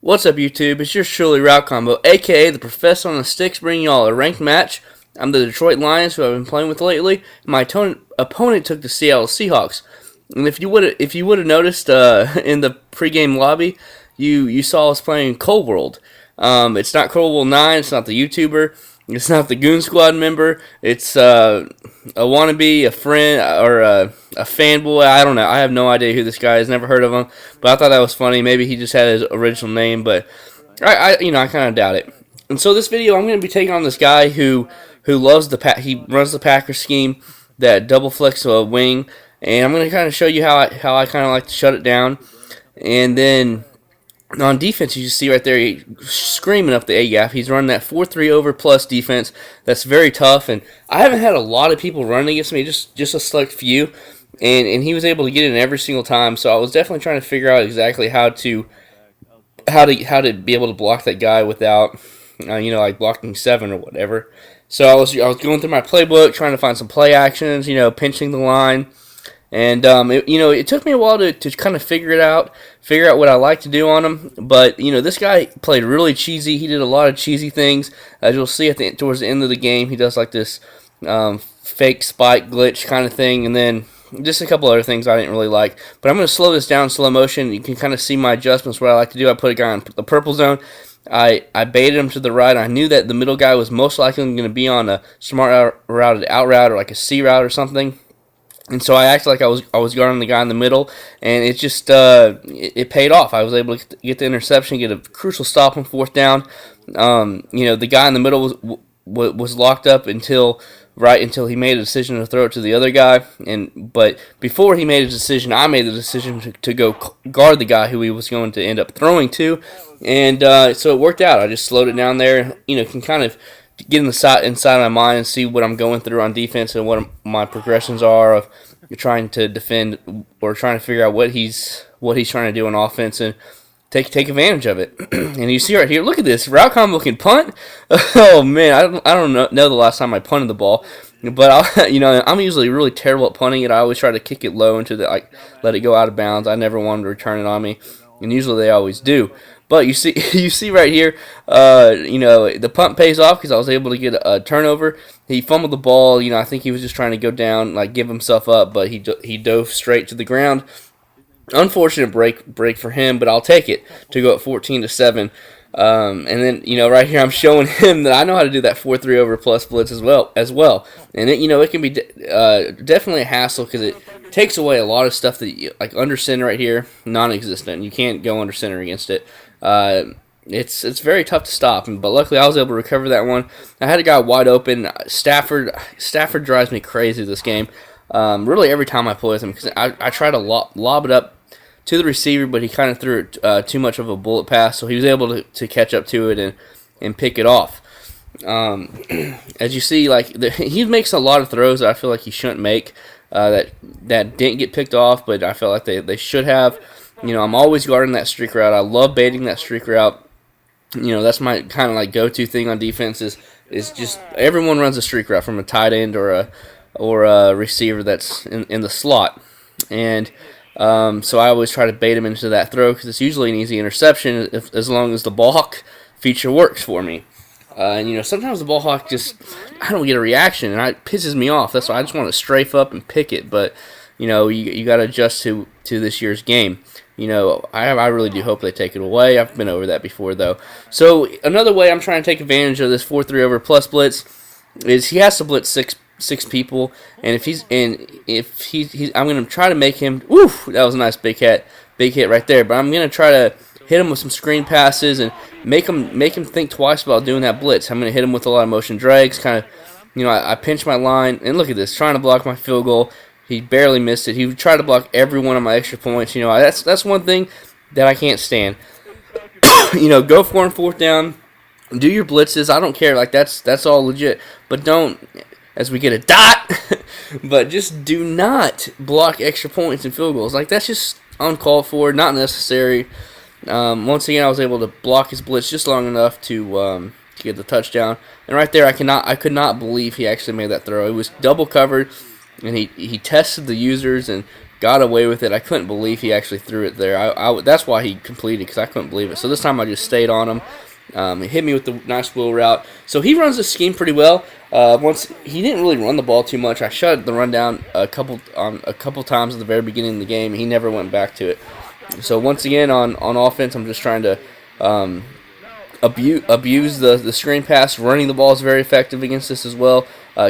What's up, YouTube? It's yours truly, Route Combo, aka the Professor on the Sticks, bringing y'all a ranked match. I'm the Detroit Lions, who I've been playing with lately. My opponent took the Seattle Seahawks, and if you would have noticed in the pregame lobby, you saw us playing Cold World. It's not Cold World 9. It's not the YouTuber. It's not the Goon Squad member. It's a wannabe, a friend, or a fanboy. I don't know. I have no idea who this guy is. Never heard of him. But I thought that was funny. Maybe he just had his original name, but I kind of doubt it. And so this video, I'm going to be taking on this guy who loves he runs the Packers scheme, that double flex wing, and I'm going to kind of show you how I kind of like to shut it down. And then on defense, you see right there, he's screaming up the A-gap. He's running that 4-3 over plus defense. That's very tough, and I haven't had a lot of people running against me, just a select few, and he was able to get in every single time. So I was definitely trying to figure out exactly how to be able to block that guy without, like blocking 7 or whatever. So I was going through my playbook, trying to find some play actions, pinching the line. And it took me a while to kind of figure out what I like to do on him. But this guy played really cheesy. He did a lot of cheesy things. As you'll see towards the end of the game, he does like this fake spike glitch kind of thing, and then just a couple other things I didn't really like. But I'm going to slow this down in slow motion. You can kind of see my adjustments. What I like to do, I put a guy on the purple zone. I baited him to the right. I knew that the middle guy was most likely going to be on a smart routed out route or like a C route or something. And so I acted like I was guarding the guy in the middle, and it just it paid off. I was able to get the interception, get a crucial stop on fourth down. The guy in the middle was locked up until he made a decision to throw it to the other guy. But before he made a decision, I made the decision to go guard the guy who he was going to end up throwing to, and so it worked out. I just slowed it down there. Can kind of get inside my mind and see what I'm going through on defense and what my progressions are of trying to defend or trying to figure out what he's trying to do on offense and take advantage of it. And you see right here, look at this, route combo can punt. Oh man, I don't know the last time I punted the ball, but I'm usually really terrible at punting it. I always try to kick it low into let it go out of bounds. I never want them to return it on me, and usually they always do. But you see right here, the punt pays off because I was able to get a turnover. He fumbled the ball. I think he was just trying to go down, give himself up, but he dove straight to the ground. Unfortunate break for him, but I'll take it to go at 14-7. And then right here I'm showing him that I know how to do that 4-3 over plus blitz as well. And it can be definitely a hassle because it takes away a lot of stuff that like under center right here, non-existent. You can't go under center against it. It's very tough to stop, but luckily I was able to recover that one. I had a guy wide open. Stafford drives me crazy this game. Really every time I play with him, because I try to lob it up to the receiver, but he kind of threw it too much of a bullet pass, so he was able to catch up to it and pick it off. As you see, he makes a lot of throws that I feel like he shouldn't make, that didn't get picked off, but I felt like they should have. I'm always guarding that streak route. I love baiting that streak route. That's my kind of go-to thing on defense is just everyone runs a streak route from a tight end or a receiver that's in the slot. And so I always try to bait him into that throw because it's usually an easy interception as long as the ball hawk feature works for me. And sometimes the ball hawk I don't get a reaction, and it pisses me off. That's why I just want to strafe up and pick it. But you got to adjust to this year's game. I really do hope they take it away. I've been over that before, though. So another way I'm trying to take advantage of this 4-3 over plus blitz is he has to blitz six people, and if he's I'm going to try to make him. Woof, that was a nice big hit right there. But I'm going to try to hit him with some screen passes and make him think twice about doing that blitz. I'm going to hit him with a lot of motion drags, kind of. I pinch my line, and look at this, trying to block my field goal. He barely missed it. He would try to block every one of my extra points. That's one thing that I can't stand. Go for 4th down, do your blitzes. I don't care. That's all legit. But don't, as we get a dot, but just do not block extra points and field goals. That's just uncalled for, not necessary. Once again, I was able to block his blitz just long enough to get the touchdown. And right there, I could not believe he actually made that throw. It was double covered. And he tested the users and got away with it. I couldn't believe he actually threw it there. That's why he completed, because I couldn't believe it. So this time I just stayed on him. He hit me with the nice wheel route. So he runs the scheme pretty well. Once he didn't really run the ball too much. I shut the run down a couple times at the very beginning of the game. He never went back to it. So once again on offense, I'm just trying to abuse the screen pass. Running the ball is very effective against this as well.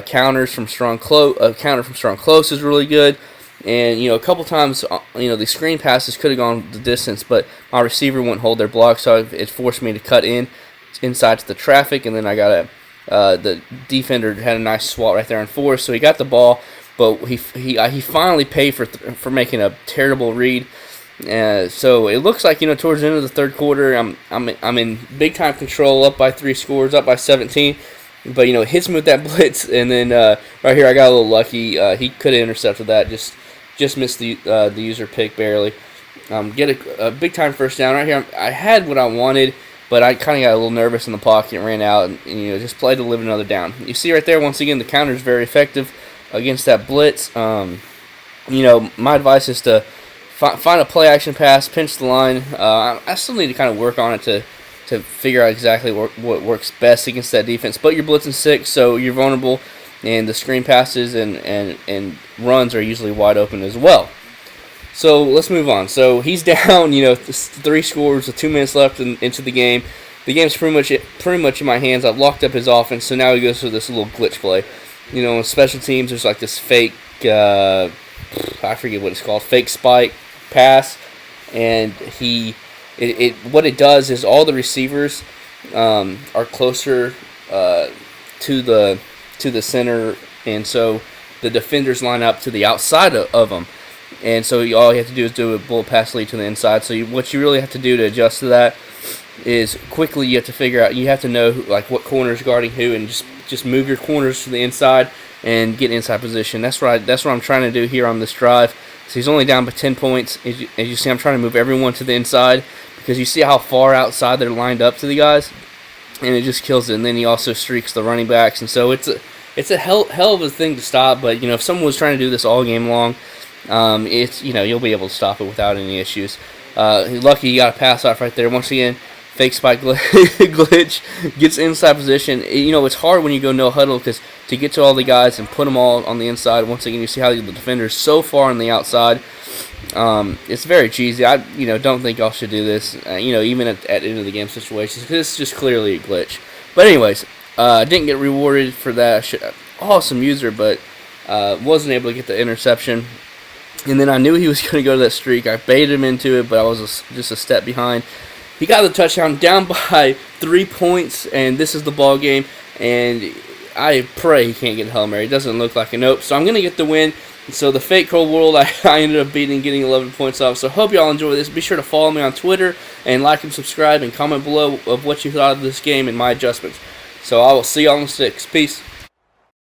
Counter from strong close is really good. And, a couple times, the screen passes could have gone the distance, but my receiver wouldn't hold their block, so it forced me to cut inside to the traffic, and then I got the defender had a nice swat right there on 4, so he got the ball, but he finally paid for making a terrible read. So it looks like, towards the end of the third quarter, I'm in big time control, up by 3 scores, up by 17. But it hits me with that blitz, and then right here I got a little lucky. He could have intercepted that, just missed the user pick barely. Get a big time first down right here. I had what I wanted, but I kind of got a little nervous in the pocket, and ran out, and just played to live another down. You see right there, once again, the counter is very effective against that blitz. My advice is to find a play action pass, pinch the line. I still need to kind of work on it to figure out exactly what works best against that defense. But you're blitzing 6, so you're vulnerable, and the screen passes and runs are usually wide open as well. So let's move on. So he's down, 3 scores with 2 minutes left into the game. The game's pretty much in my hands. I've locked up his offense, so now he goes through this little glitch play. In special teams, there's like this fake, I forget what it's called, fake spike pass, and what it does is all the receivers are closer to the center, and so the defenders line up to the outside of them. And so all you have to do is do a bullet pass lead to the inside. So what you really have to do to adjust to that is quickly you have to figure out, you have to know what corner is guarding who, and just move your corners to the inside and get inside position. That's what I'm trying to do here on this drive. So he's only down by 10 points. As you see, I'm trying to move everyone to the inside, because you see how far outside they're lined up to the guys, and it just kills it. And then he also streaks the running backs, and so it's a hell of a thing to stop. But if someone was trying to do this all game long, you'll be able to stop it without any issues. Lucky he got a pass off right there. Once again, fake spike glitch, gets inside position. It's hard when you go no huddle, because to get to all the guys and put them all on the inside. Once again, you see how the defender's so far on the outside. It's very cheesy. I don't think y'all should do this. Even at end of the game situations, because it's just clearly a glitch. But anyways, didn't get rewarded for that. Awesome user, but wasn't able to get the interception. And then I knew he was going to go to that streak. I baited him into it, but I was just a step behind. He got the touchdown, down by 3 points, and this is the ball game. And I pray he can't get a Hail Mary. It doesn't look like a nope. So I'm going to get the win. So the fake cold world, I ended up getting 11 points off. So hope y'all enjoy this. Be sure to follow me on Twitter, and like and subscribe, and comment below of what you thought of this game and my adjustments. So I will see y'all on the 6. Peace.